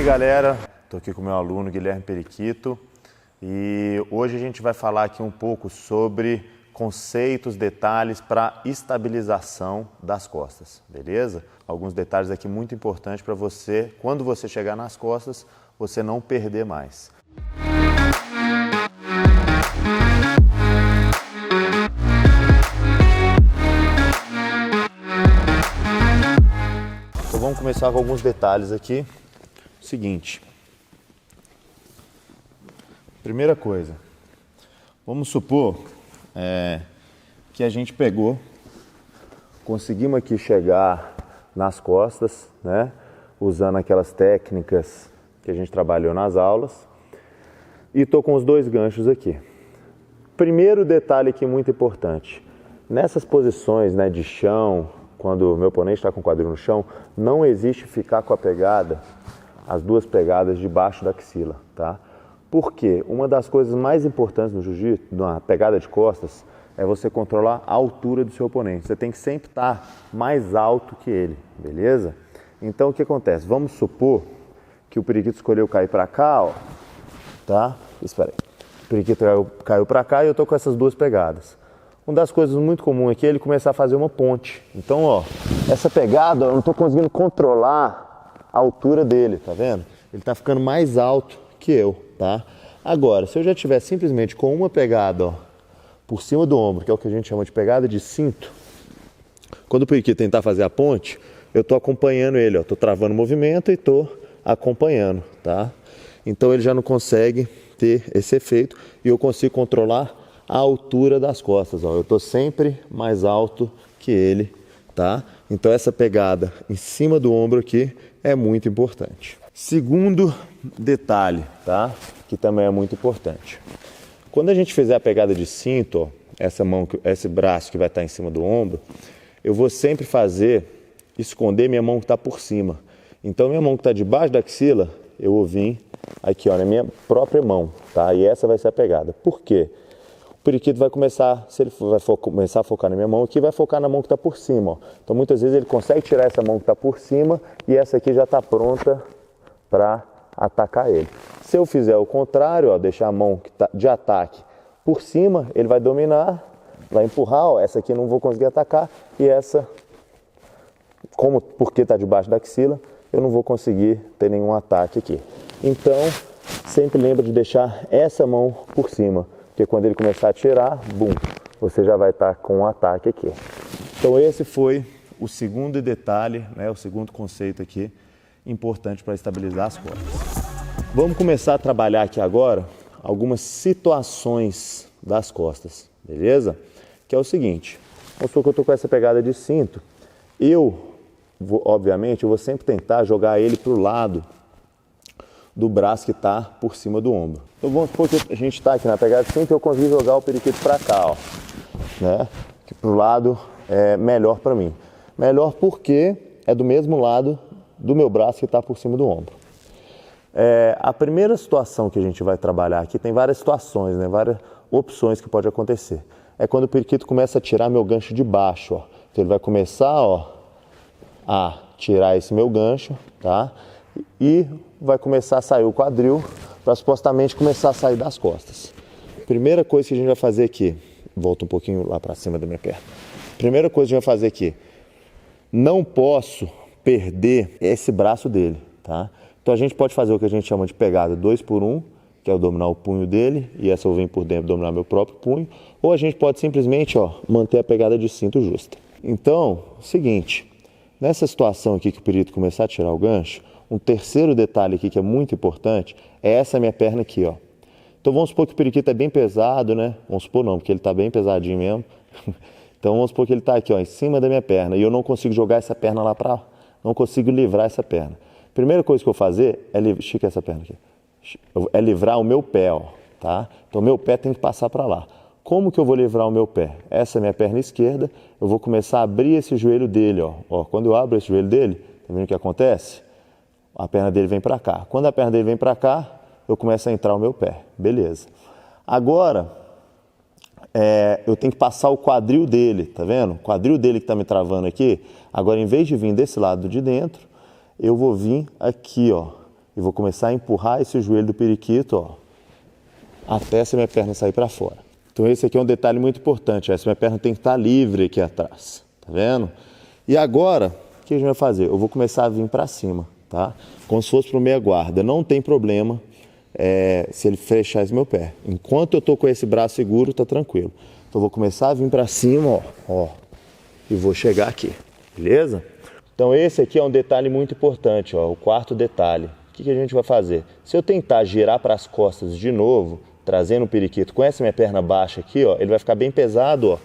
galera, estou aqui com o meu aluno Guilherme Periquito e hoje a gente vai falar aqui um pouco sobre conceitos, detalhes para estabilização das costas, beleza? Alguns detalhes aqui muito importantes para você, quando você chegar nas costas, você não perder mais. Então vamos começar com alguns detalhes aqui. Seguinte, primeira coisa, vamos supor que a gente conseguimos aqui chegar nas costas, né, usando aquelas técnicas que a gente trabalhou nas aulas, e estou com os dois ganchos aqui. Primeiro detalhe aqui muito importante, nessas posições, né, de chão, quando o meu oponente está com o quadril no chão, não existe ficar com a pegada, as duas pegadas debaixo da axila, tá? Porque uma das coisas mais importantes no jiu-jitsu, na pegada de costas, é você controlar a altura do seu oponente. Você tem que sempre estar mais alto que ele, beleza? Então o que acontece? Vamos supor que o periquito escolheu cair para cá, ó, tá? Espera aí. O periquito caiu para cá e eu tô com essas duas pegadas. Uma das coisas muito comuns aqui é ele começar a fazer uma ponte. Então, ó, essa pegada, ó, eu não tô conseguindo controlar a altura dele, tá vendo? Ele tá ficando mais alto que eu, tá? Agora, se eu já tiver simplesmente com uma pegada, ó, por cima do ombro, que é o que a gente chama de pegada de cinto, quando o periquito tentar fazer a ponte, eu tô acompanhando ele, ó, tô travando o movimento e tô acompanhando, tá? Então ele já não consegue ter esse efeito e eu consigo controlar a altura das costas, ó. Eu tô sempre mais alto que ele, tá? Então essa pegada em cima do ombro aqui é muito importante. Segundo detalhe, tá? Que também é muito importante. Quando a gente fizer a pegada de cinto, ó, esse braço que vai estar em cima do ombro, eu vou sempre esconder minha mão que está por cima. Então minha mão que está debaixo da axila, eu vou vir aqui, ó, na minha própria mão, tá? E essa vai ser a pegada. Por quê? O periquito vai começar, se ele começar a focar na minha mão aqui, vai focar na mão que está por cima, ó. Então muitas vezes ele consegue tirar essa mão que está por cima e essa aqui já está pronta para atacar ele. Se eu fizer o contrário, ó, deixar a mão que tá de ataque por cima, ele vai dominar, vai empurrar, ó, essa aqui eu não vou conseguir atacar e essa, porque está debaixo da axila, eu não vou conseguir ter nenhum ataque aqui. Então, sempre lembra de deixar essa mão por cima, porque quando ele começar a tirar, bum, você já vai estar com um ataque aqui. Então esse foi o segundo detalhe, né, o segundo conceito aqui, importante para estabilizar as costas. Vamos começar a trabalhar aqui agora algumas situações das costas, beleza? Que é o seguinte, vamos supor que eu estou com essa pegada de cinto, obviamente, eu vou sempre tentar jogar ele para o lado do braço que está por cima do ombro. Então vamos supor que a gente está aqui na pegada de cinto e eu consegui jogar o periquito para cá, ó, né? Que para o lado é melhor para mim. Melhor porque é do mesmo lado do meu braço que está por cima do ombro. A primeira situação que a gente vai trabalhar aqui, tem várias situações, né? Várias opções que pode acontecer. É quando o periquito começa a tirar meu gancho de baixo, ó. Então ele vai começar, ó, a tirar esse meu gancho, tá? E vai começar a sair o quadril para supostamente começar a sair das costas. Primeira coisa que a gente vai fazer aqui, volta um pouquinho lá para cima da minha perna. Primeira coisa que a gente vai fazer aqui, não posso perder esse braço dele, tá? Então a gente pode fazer o que a gente chama de pegada 2 por 1, que é eu dominar o punho dele e essa eu venho por dentro dominar meu próprio punho, ou a gente pode simplesmente, ó, manter a pegada de cinto justa. Então, seguinte, nessa situação aqui que o periquito começar a tirar o gancho, um terceiro detalhe aqui que é muito importante é essa minha perna aqui, ó. Então vamos supor que o periquito é bem pesado, né? Vamos supor não, porque ele tá bem pesadinho mesmo. Então vamos supor que ele tá aqui, ó, em cima da minha perna e eu não consigo jogar essa perna lá para, não consigo livrar essa perna. Primeira coisa que eu vou fazer é estica essa perna aqui. É livrar o meu pé, ó, tá? Então meu pé tem que passar para lá. Como que eu vou livrar o meu pé? Essa é a minha perna esquerda, eu vou começar a abrir esse joelho dele, ó. Ó, quando eu abro esse joelho dele, tá vendo o que acontece? A perna dele vem para cá. Quando a perna dele vem para cá, eu começo a entrar o meu pé. Beleza. Agora, eu tenho que passar o quadril dele, tá vendo? O quadril dele que está me travando aqui. Agora, em vez de vir desse lado de dentro, eu vou vir aqui, ó. e vou começar a empurrar esse joelho do periquito, ó, até essa minha perna sair para fora. Então esse aqui é um detalhe muito importante, essa minha perna tem que estar livre aqui atrás, tá vendo? E agora, o que a gente vai fazer? Eu vou começar a vir para cima, tá? Como se fosse para meia guarda, não tem problema se ele fechar esse meu pé. Enquanto eu tô com esse braço seguro, tá tranquilo. Então eu vou começar a vir para cima, ó, e vou chegar aqui, beleza? Então esse aqui é um detalhe muito importante, ó, o quarto detalhe. O que a gente vai fazer? Se eu tentar girar para as costas de novo, trazendo o periquito com essa minha perna baixa aqui, ó, ele vai ficar bem pesado, ó.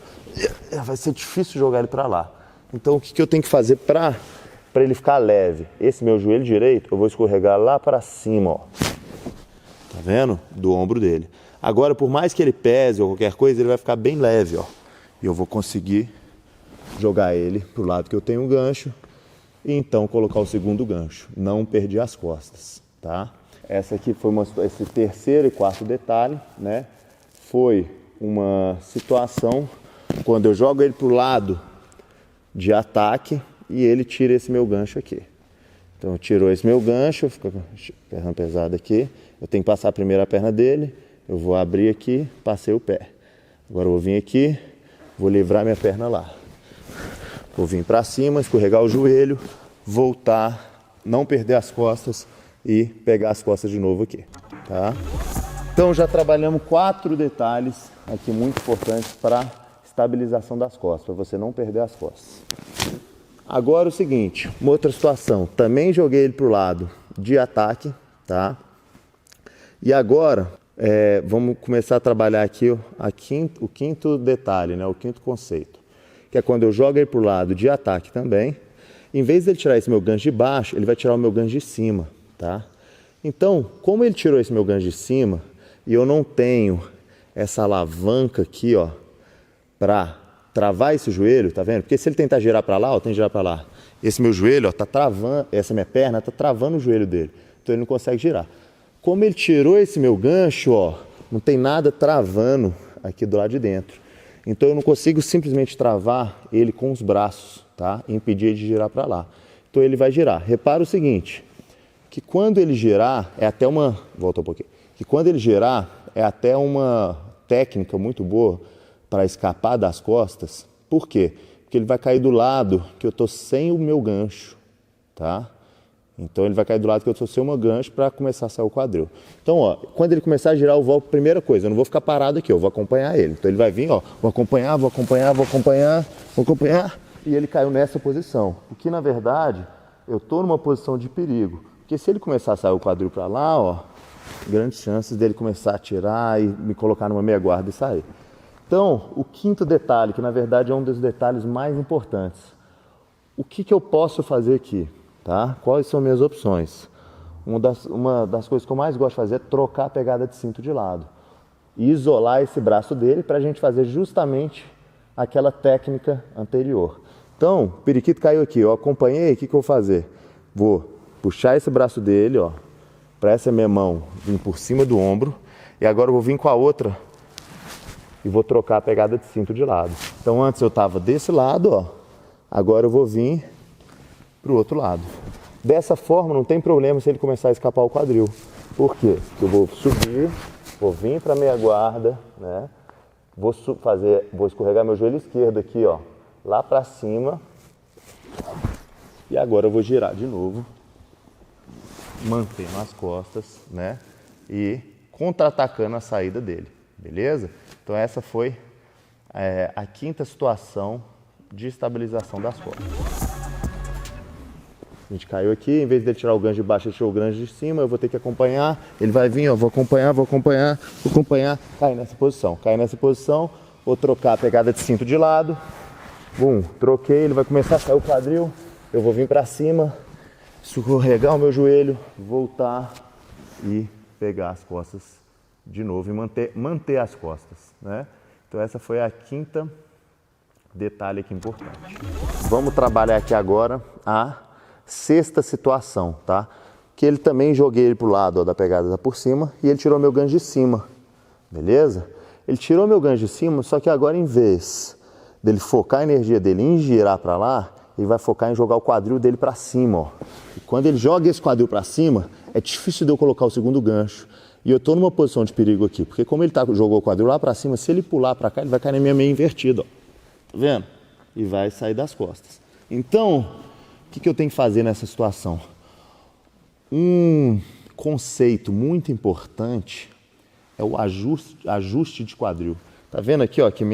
Vai ser difícil jogar ele para lá. Então o que eu tenho que fazer para ele ficar leve? Esse meu joelho direito, eu vou escorregar lá para cima, ó. Tá vendo? Do ombro dele. Agora, por mais que ele pese ou qualquer coisa, ele vai ficar bem leve, ó. E eu vou conseguir jogar ele pro lado que eu tenho um gancho e então colocar o segundo gancho. Não perder as costas, tá? Essa aqui foi esse terceiro e quarto detalhe, né? Foi uma situação quando eu jogo ele pro lado de ataque e ele tira esse meu gancho aqui. Então tirou esse meu gancho, fica com a perna pesada aqui. Eu tenho que passar a primeira perna dele, eu vou abrir aqui, passei o pé. Agora eu vou vir aqui, vou livrar minha perna lá. Vou vir para cima, escorregar o joelho, voltar, não perder as costas e pegar as costas de novo aqui, tá? Então já trabalhamos 4 detalhes aqui muito importantes para estabilização das costas, para você não perder as costas. Agora o seguinte, uma outra situação, também joguei ele para o lado de ataque, tá? E agora vamos começar a trabalhar aqui o quinto detalhe, né? O quinto conceito, que é quando eu jogo ele para o lado de ataque também, em vez de ele tirar esse meu gancho de baixo, ele vai tirar o meu gancho de cima, tá? Então, como ele tirou esse meu gancho de cima e eu não tenho essa alavanca aqui, ó, para travar esse joelho, tá vendo? Porque se ele tentar girar para lá, ó, tem que girar para lá. Esse meu joelho, ó, tá travando, essa minha perna tá travando o joelho dele. Então ele não consegue girar. Como ele tirou esse meu gancho, ó, não tem nada travando aqui do lado de dentro. Então eu não consigo simplesmente travar ele com os braços, tá? E impedir ele de girar para lá. Então ele vai girar. Repara o seguinte, que quando ele girar, volta um pouquinho. Que quando ele girar, é até uma técnica muito boa para escapar das costas. Por quê? Porque ele vai cair do lado que eu estou sem o meu gancho, tá? Então ele vai cair do lado que eu estou sem o meu gancho para começar a sair o quadril. Então, ó, quando ele começar a girar, eu volto, primeira coisa, eu não vou ficar parado aqui, eu vou acompanhar ele. Então ele vai vir, ó, vou acompanhar, e ele caiu nessa posição. Porque na verdade, eu estou numa posição de perigo. Porque se ele começar a sair o quadril para lá, ó, grandes chances dele começar a tirar e me colocar numa meia guarda e sair. Então, o quinto detalhe, que na verdade é um dos detalhes mais importantes. O que eu posso fazer aqui? Tá? Quais são minhas opções? Uma das coisas que eu mais gosto de fazer é trocar a pegada de cinto de lado. E isolar esse braço dele para a gente fazer justamente aquela técnica anterior. Então, o periquito caiu aqui, eu acompanhei, o que eu vou fazer? Vou puxar esse braço dele, ó, para essa minha mão vir por cima do ombro. E agora eu vou vir com a outra e vou trocar a pegada de cinto de lado. Então antes eu estava desse lado, ó, agora eu vou vir para o outro lado. Dessa forma não tem problema se ele começar a escapar o quadril. Por quê? Porque eu vou subir, vou vir para a meia guarda, né? Vou escorregar meu joelho esquerdo aqui, ó, lá para cima. E agora eu vou girar de novo, mantendo as costas, né? E contra-atacando a saída dele, beleza? Então essa foi a quinta situação de estabilização das costas. A gente caiu aqui, em vez dele tirar o gancho de baixo, ele tirou o gancho de cima, eu vou ter que acompanhar, ele vai vir, ó, vou acompanhar, cair nessa posição, vou trocar a pegada de cinto de lado, troquei, ele vai começar a sair o quadril, eu vou vir para cima, escorregar o meu joelho, voltar e pegar as costas de novo e manter as costas, né? Então essa foi a quinta detalhe aqui importante. Vamos trabalhar aqui agora a sexta situação, tá? Que ele também joguei ele pro lado, ó, da pegada por cima e ele tirou meu gancho de cima, beleza? Ele tirou meu gancho de cima, só que agora em vez dele focar a energia dele em girar para lá, ele vai focar em jogar o quadril dele para cima, ó. E quando ele joga esse quadril para cima, é difícil de eu colocar o segundo gancho. E eu estou numa posição de perigo aqui, porque como ele jogou o quadril lá para cima, se ele pular para cá, ele vai cair na minha meia invertida, ó. Tá vendo? E vai sair das costas. Então, o que eu tenho que fazer nessa situação? Um conceito muito importante é o ajuste de quadril. Tá vendo aqui, ó, que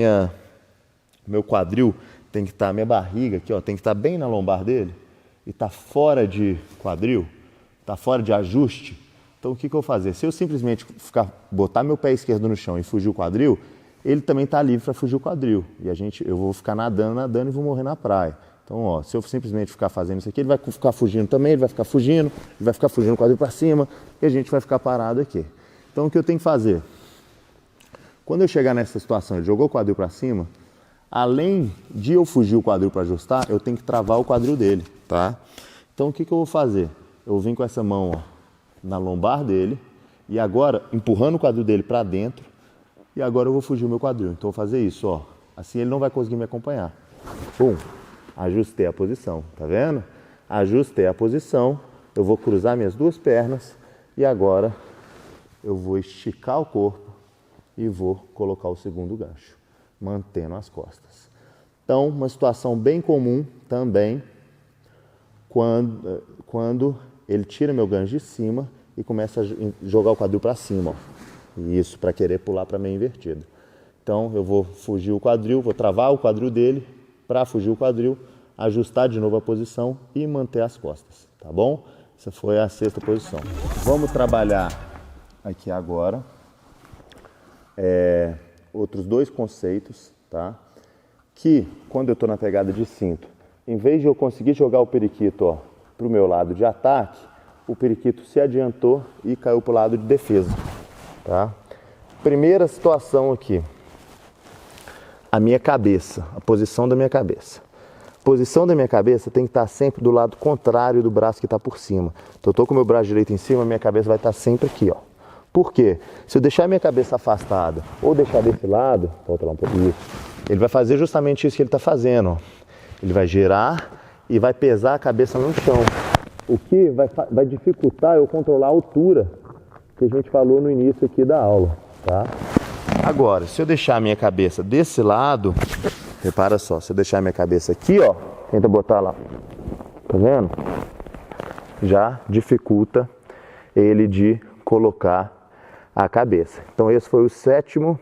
meu quadril tem que estar, minha barriga aqui, ó, tem que estar bem na lombar dele e tá fora de quadril, tá fora de ajuste. Então o que eu vou fazer? Se eu simplesmente botar meu pé esquerdo no chão e fugir o quadril, ele também está livre para fugir o quadril. E eu vou ficar nadando e vou morrer na praia. Então, ó, se eu simplesmente ficar fazendo isso aqui, ele vai ficar fugindo também, ele vai ficar fugindo o quadril para cima e a gente vai ficar parado aqui. Então o que eu tenho que fazer? Quando eu chegar nessa situação, ele jogou o quadril para cima, além de eu fugir o quadril para ajustar, eu tenho que travar o quadril dele, tá? Então o que eu vou fazer? Eu vou vir com essa mão, ó, na lombar dele e agora empurrando o quadril dele para dentro e agora eu vou fugir o meu quadril. Então eu vou fazer isso, ó. Assim ele não vai conseguir me acompanhar. Pum! Ajustei a posição, tá vendo? Ajustei a posição, eu vou cruzar minhas duas pernas e agora eu vou esticar o corpo e vou colocar o segundo gancho, mantendo as costas. Então, uma situação bem comum também quando ele tira meu gancho de cima e começa a jogar o quadril para cima, ó. E isso para querer pular para meia invertida. Então, eu vou fugir o quadril, vou travar o quadril dele para fugir o quadril, ajustar de novo a posição e manter as costas, tá bom? Essa foi a sexta posição. Vamos trabalhar aqui agora outros dois conceitos, tá? Que quando eu estou na pegada de cinto, em vez de eu conseguir jogar o periquito para o meu lado de ataque, o periquito se adiantou e caiu para o lado de defesa, tá? Primeira situação aqui, a minha cabeça, a posição da minha cabeça. A posição da minha cabeça tem que estar sempre do lado contrário do braço que está por cima. Então eu estou com o meu braço direito em cima, minha cabeça vai estar sempre aqui, ó. Por quê? Se eu deixar minha cabeça afastada ou deixar desse lado, volta lá um pouco, isso, ele vai fazer justamente isso que ele está fazendo, ó. Ele vai girar e vai pesar a cabeça no chão, o que vai dificultar eu controlar a altura que a gente falou no início aqui da aula, tá? Agora, se eu deixar a minha cabeça desse lado, repara só, se eu deixar a minha cabeça aqui, ó, tenta botar lá, tá vendo? Já dificulta ele de colocar a cabeça. Então esse foi o sétimo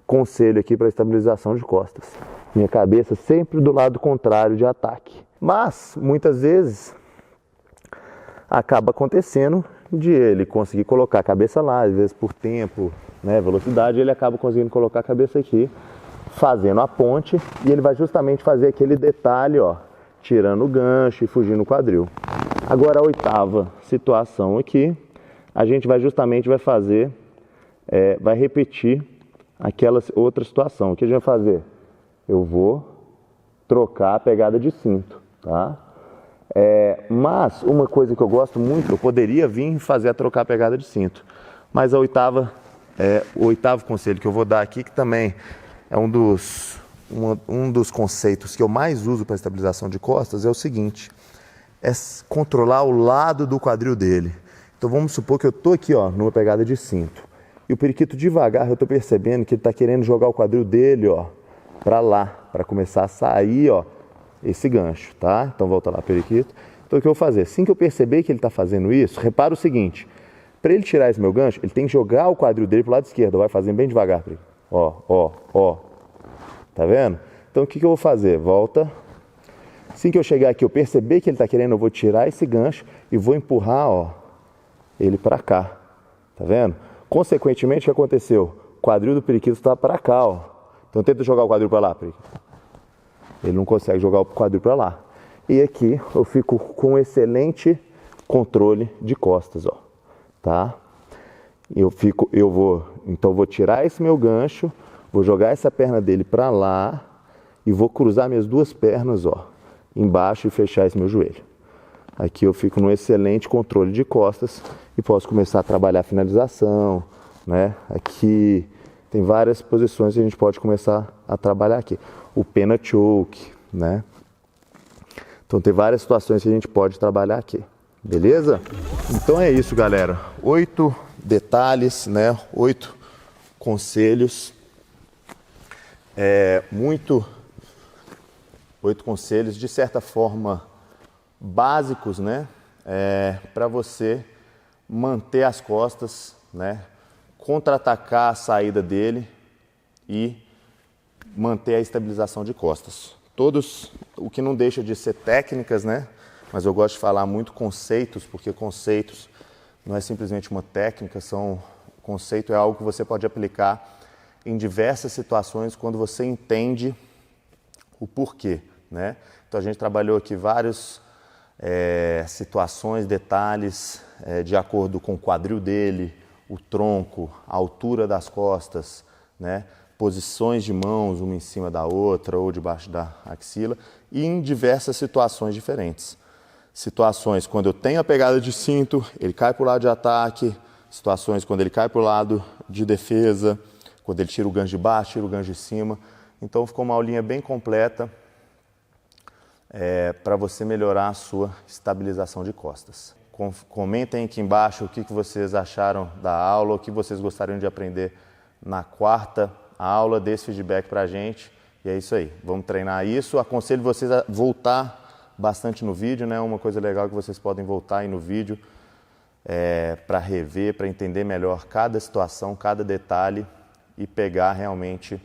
conselho aqui para estabilização de costas. Minha cabeça sempre do lado contrário de ataque. Mas, muitas vezes, acaba acontecendo de ele conseguir colocar a cabeça lá, às vezes por tempo, né, velocidade, ele acaba conseguindo colocar a cabeça aqui, fazendo a ponte, e ele vai justamente fazer aquele detalhe, ó, tirando o gancho e fugindo o quadril. Agora a oitava situação aqui, a gente vai fazer, vai repetir aquela outra situação. O que a gente vai fazer? Eu vou trocar a pegada de cinto, tá? Mas uma coisa que eu gosto muito, eu poderia vir fazer trocar a pegada de cinto, mas o oitavo conselho que eu vou dar aqui, que também é um dos conceitos que eu mais uso para estabilização de costas, é o seguinte, é controlar o lado do quadril dele. Então vamos supor que eu estou aqui, ó, numa pegada de cinto, e o periquito devagar, eu estou percebendo que ele está querendo jogar o quadril dele, ó, para lá, para começar a sair, ó, esse gancho, tá? Então volta lá, periquito. Então o que eu vou fazer? Assim que eu perceber que ele está fazendo isso, repara o seguinte, para ele tirar esse meu gancho, ele tem que jogar o quadril dele pro lado esquerdo, vai fazendo bem devagar, periquito. Ó, tá vendo? Então o que eu vou fazer? Volta. Assim que eu chegar aqui, eu perceber que ele está querendo, eu vou tirar esse gancho e vou empurrar, ó, ele para cá, tá vendo? Consequentemente, o que aconteceu? O quadril do periquito está para cá, ó. Então tenta jogar o quadril para lá, periquito. Ele não consegue jogar o quadril para lá. E aqui eu fico com um excelente controle de costas, ó, tá? Então vou tirar esse meu gancho, vou jogar essa perna dele para lá e vou cruzar minhas duas pernas, ó, embaixo e fechar esse meu joelho. Aqui eu fico num excelente controle de costas e posso começar a trabalhar a finalização, né? Aqui tem várias posições que a gente pode começar a trabalhar aqui. O pena choke, né? Então tem várias situações que a gente pode trabalhar aqui, beleza? Então é isso, galera. 8 detalhes, né? 8 conselhos. 8 conselhos, de certa forma, básicos, né? Para você manter as costas, né? Contra-atacar a saída dele e manter a estabilização de costas. Todos, o que não deixa de ser técnicas, né? Mas eu gosto de falar muito conceitos, porque conceitos não é simplesmente uma técnica, conceito é algo que você pode aplicar em diversas situações quando você entende o porquê, né? Então a gente trabalhou aqui várias situações, detalhes, de acordo com o quadril dele, o tronco, a altura das costas, né? Posições de mãos, uma em cima da outra ou debaixo da axila, e em diversas situações diferentes. Situações quando eu tenho a pegada de cinto, ele cai para o lado de ataque, situações quando ele cai para o lado de defesa, quando ele tira o gancho de baixo, tira o gancho de cima. Então ficou uma aulinha bem completa para você melhorar a sua estabilização de costas. Comentem aqui embaixo o que vocês acharam da aula, o que vocês gostariam de aprender na quarta aula, dê esse feedback para a gente. E é isso aí, vamos treinar isso. Aconselho vocês a voltar bastante no vídeo, né? Uma coisa legal que vocês podem voltar aí no vídeo para rever, para entender melhor cada situação, cada detalhe e pegar realmente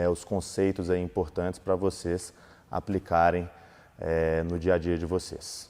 os conceitos aí importantes para vocês aplicarem no dia a dia de vocês.